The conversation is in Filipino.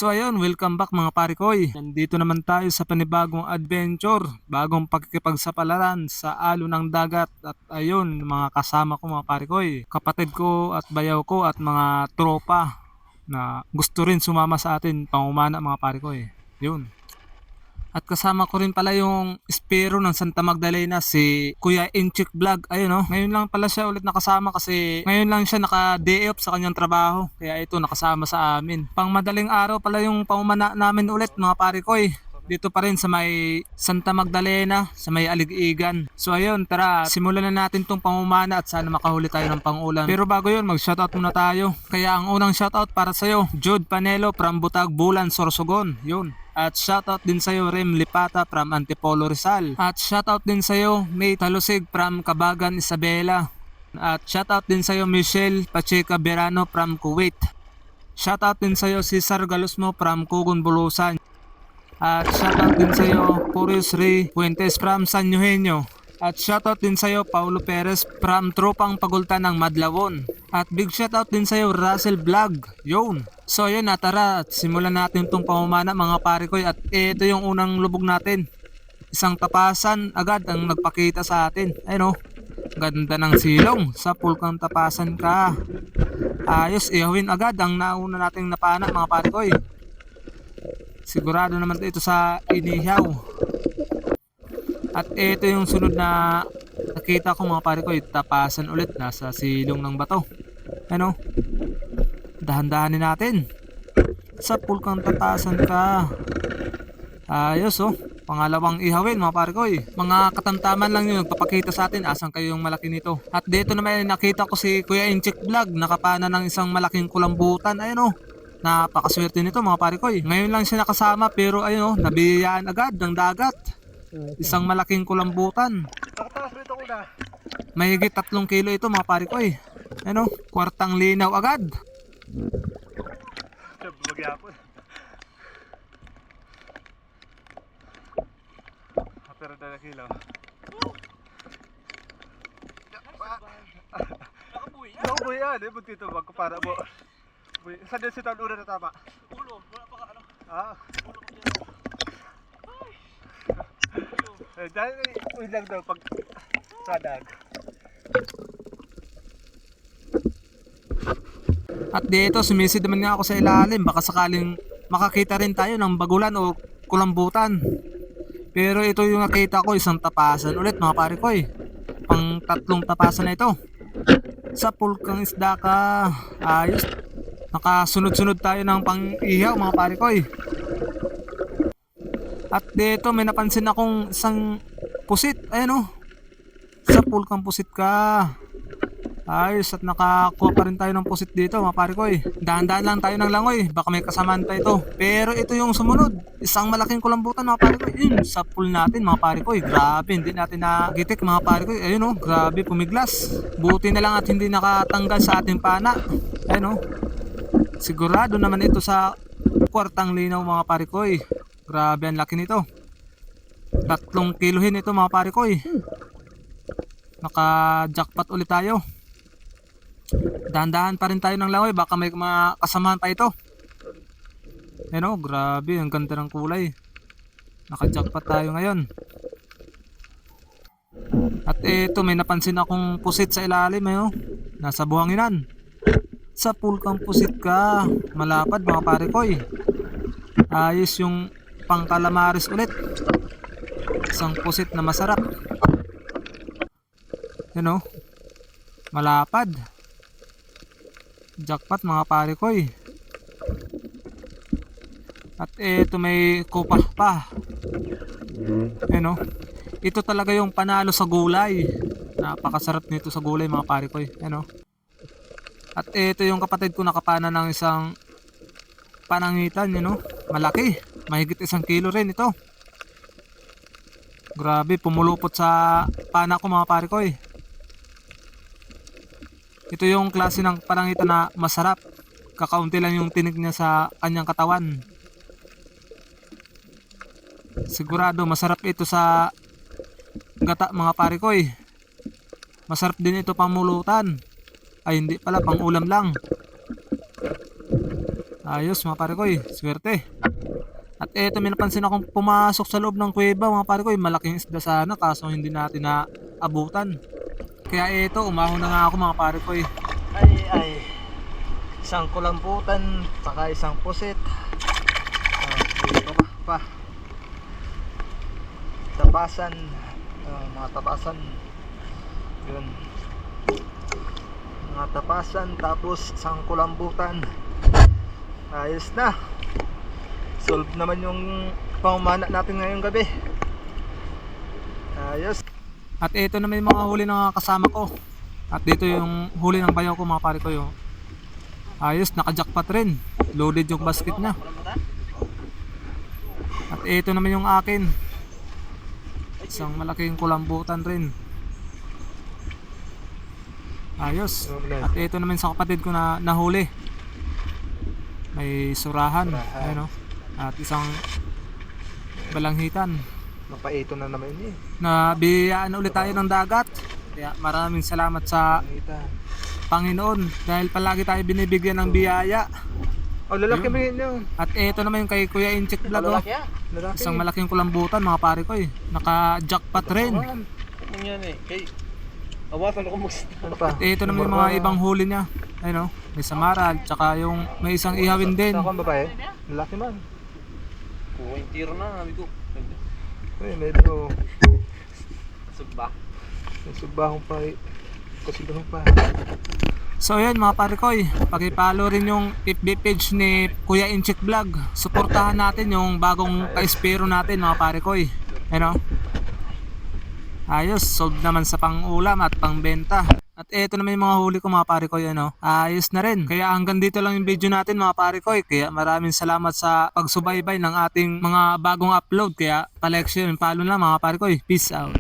So ayun, welcome back mga pare koy. Nandito naman tayo sa panibagong adventure, bagong pagkikipagsapalaran sa alo ng dagat. At ayun, mga kasama ko mga pare koy, kapatid ko at bayaw ko at mga tropa na gusto rin sumama sa atin pangumana mga pare koy. Yun. At kasama ko rin pala yung espero ng Santa Magdalena, si Kuya Inchik Vlog. Ayun oh, ngayon lang pala siya ulit nakasama kasi ngayon lang siya naka-day off sa kanyang trabaho. Kaya ito nakasama sa amin. Pang madaling araw pala yung paumana namin ulit mga pare ko eh. Dito pa rin sa may Santa Magdalena, sa may Aligigan. So ayun, tara, simulan na natin tong pangumana at sana makahuli tayo ng pangulam. Pero bago yun, mag-shoutout muna tayo. Kaya ang unang shoutout para sa'yo, Jude Panelo from Butag, Bulan, Sorsogon. Yun. At shoutout din sa'yo Rem Lipata from Antipolo Rizal. At shoutout din sa'yo May Talusig from Kabagan Isabela. At shoutout din sa'yo Michelle Pacheca Berano from Kuwait. Shoutout din sa'yo Cesar Galusmo from Kugon Bulusan. At shoutout din sa'yo Purius Ray Fuentes from San Eugenio. At shoutout din sa'yo Paulo Perez from Tropang Pagultan ng Madlawon. At big shoutout din sa'yo Russell Vlog. Yun. So yun na, tara, simulan natin itong pamumana mga pare ko. At ito yung unang lubog natin. Isang tapasan agad ang nagpakita sa atin. Ayun o, ganda ng silong. Sa pulkang tapasan ka. Ayos, ihawin agad ang nauna nating napana mga pare ko. Sigurado naman ito sa inihaw. At ito yung sunod na nakita ko mga pare ko, tapasan ulit nasa silong ng bato. Ano? Dahan-dahanin natin. Sa pulkang tapasan ka. Ayos oh. Pangalawang ihawin mga pare ko. Mga katamtaman lang yung nagpapakita sa atin asan kayo yung malaki nito. At dito naman nakita ko si Kuya Inchik Vlog, nakapana ng isang malaking kulambutan. Ayun oh. Napakaswerte nito mga pare ko. Ngayon lang siya nakasama pero ayun oh, nabiyayaan agad ng dagat. Isang malaking kulambutan. May higit 3 kilo ito mga pare ko Ano, kwartang linaw agad. Pero dala kilo. Nakabuhi yan eh, buti ito magkapara mo. Saan din si taon una na tama? Ulo, wala pa ka ano? Ah. Ulo ko dyan. Dahil lang daw pag sadag. At dito sumisid naman nga ako sa ilalim, baka sakaling makakita rin tayo ng bagulan o kulambutan. Pero ito yung nakita ko, isang tapasan ulit mga pare ko Pang 3 tapasan na ito. Sa pulkang isda ka. Ayos. Nakasunod-sunod tayo ng pang-ihaw mga pare ko At dito may napansin akong isang pusit. Ayan oh. Sa pulkang pusit ka. Ayos, at nakakuha pa rin tayo ng pusit dito mga pare ko Dahan-dahan lang tayo ng langoy, baka may kasamaan pa ito. Pero ito yung sumunod, isang malaking kulambutan mga pare ko Yun, sa pool natin mga pare ko Grabe, hindi natin nagitik mga pare ko Ayun oh, grabe pumiglas. Buti na lang at hindi nakatanggal sa ating pana. Ayun oh. Sigurado naman ito sa kwartang linaw mga pare ko Grabe ang laki nito. 3 kilohin ito mga pare ko Naka-jackpot ulit tayo. Dahan-dahan pa rin tayo ng langoy, baka may mga kasamahan pa ito. Ano, grabe, ang ganda ng kulay. Naka-jackpot tayo ngayon. At ito, may napansin akong pusit sa ilalim Nasa buhanginan. Sa pulkang pusit ka. Malapad mga pare ko Ayos yung pangkalamaris ulit. Isang pusit na masarap. Malapad. Jackpot mga pare ko At eto may kupah pa. Ito talaga yung panalo sa gulay. Napakasarap nito sa gulay mga pare ko At eto yung kapatid ko nakapana ng isang panangitan malaki. Mahigit 1 kilo rin ito. Grabe, pumulupot sa pana ko mga pare ko Ito yung klase ng panangitan na masarap kakaunti lang yung tinik niya sa kanyang katawan. Sigurado masarap ito sa gata mga pare ko eh. Masarap din ito pamulutan. Ay hindi pala, pang ulam lang. Ayos mga pare ko eh, swerte. At eto, may napansin akong pumasok sa loob ng kuweba mga pare ko eh. Malaking isda sana kaso hindi natin naabutan. Kaya eto, umahon na nga ako mga pare ko eh. Ay, isang kulambutan, saka isang pusit. Dito pa. Tabasan, mga tabasan. Yun. Mga tabasan, tapos isang kulambutan. Ayos na. Solve naman yung pangumana natin ngayong gabi. Ayos. At ito naman yung mga huli ng mga kasama ko. At dito yung huli ng bayaw ko mga pare ko yung. Ayos, naka-jackpot rin. Loaded yung basket niya. At ito naman yung akin. Isang malaking kulambutan rin. Ayos. At ito naman sa kapatid ko na nahuli. May surahan. Ayun, oh. At isang balanghitan. Napaito na naman yun eh. Nabiyayaan ulit tayo ng dagat. Kaya maraming salamat sa Nakita. Panginoon dahil palagi tayo binibigyan ng biyaya. Oh, lalaki ba yun? At ito naman yung kay Kuya Inchik Vlog, oh. Lalaki. Isang malaking kulambutan mga pare ko eh. Naka-jackpot rin. Ano yan eh? Kay... Awasan ako Ano pa? At ito naman yung mga ibang huli niya. Ayun, oh. May samaral, tsaka yung may isang ihawin din. Saan kang babae? Lalaki man. Kuwing tiro na, sabi ko. Uy, medyo Sugba. may subahong pa eh. Kasilahong pa. So yan mga pare ko, paki-follow rin yung FB page ni Kuya Inchik Vlog. Suportahan natin yung bagong ka-espero natin mga pare ko. Ayun, oh. Ayos, solve naman sa pang-ulam at pang-benta. At eto naman yung mga huli ko mga pare ko, ano, ayos na rin. Kaya hanggang dito lang yung video natin mga pare ko. Kaya maraming salamat sa pagsubaybay ng ating mga bagong upload. Kaya pa-like, share, and follow lang mga pare ko. Peace out.